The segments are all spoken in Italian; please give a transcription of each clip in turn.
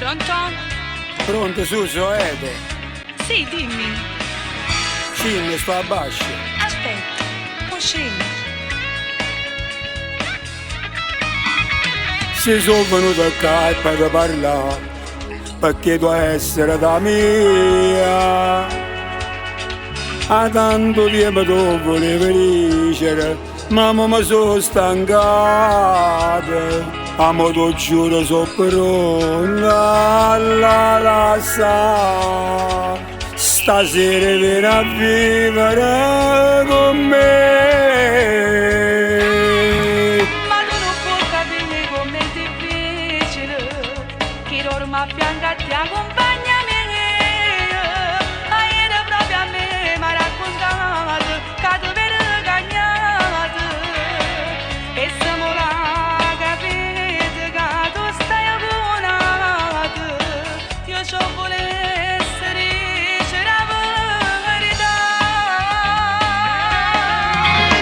Pronto? Pronto, Suso, Edo. Sì, dimmi. Cine, sto a bascio. Aspetta, uscimi. Si sono venuto qua per parlare, perché tu essere da mia. A tanto tempo tu volevi dicere, ma mi sono stancato. Amo tu giuro so pronta alla lasciare. Stasera vieni a vivere con me. Ma tu non puoi capire com'è difficile, che l'orma fianca ti accompagna a me. Ma era proprio a me, mi ha raccontato, che tu vedi cagnato. E siamo là, capite, che tu stai abbonato. Io ci volevo essere, c'era verità.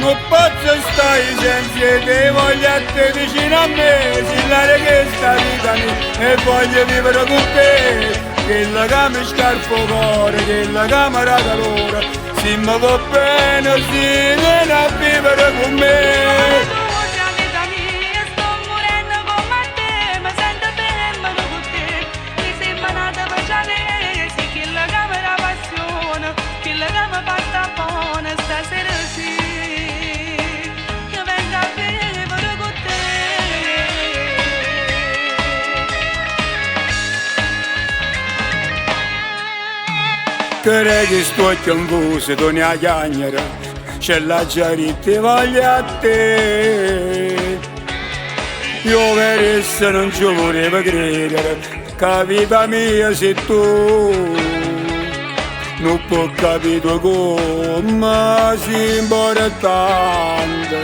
Non posso stare senza te, voglio a te vicino a me, si la che sta vita mia e voglio vivere con te. Quella che mi scarpo cuore, quella che mi dà calore, se mi va bene si viene a vivere con me. Credi che sto confuso, tu ne a chiagnere, c'è la giaritta voglio a te. Io per essa non ci volevo credere, che la vita mia sei tu. Non può capire come si importante,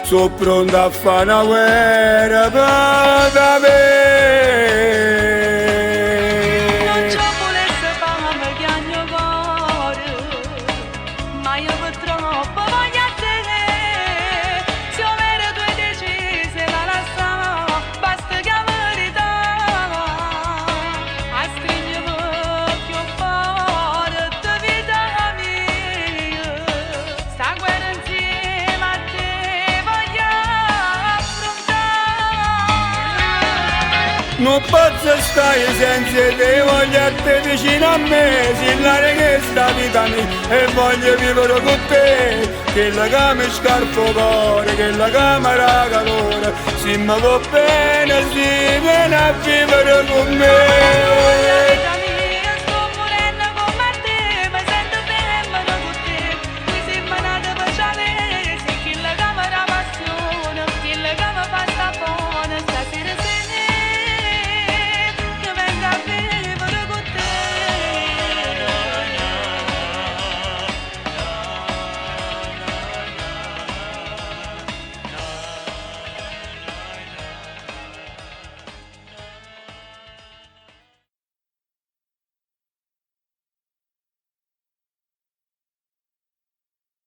sono pronto a fare una guerra per me. Ma io purtroppo voglio a te. Se io vero tu hai deciso la lascia, basta che la verità. A stringere più forte vita mia. Sta guerra insieme a te voglio affrontare. Non posso stare senza te, voglio a te vicino a me, si la che sta vita mia e voglio vivere con te. Quella che mi scarpo cuore, quella che mi dà calore, se mi va bene si viene a vivere con me.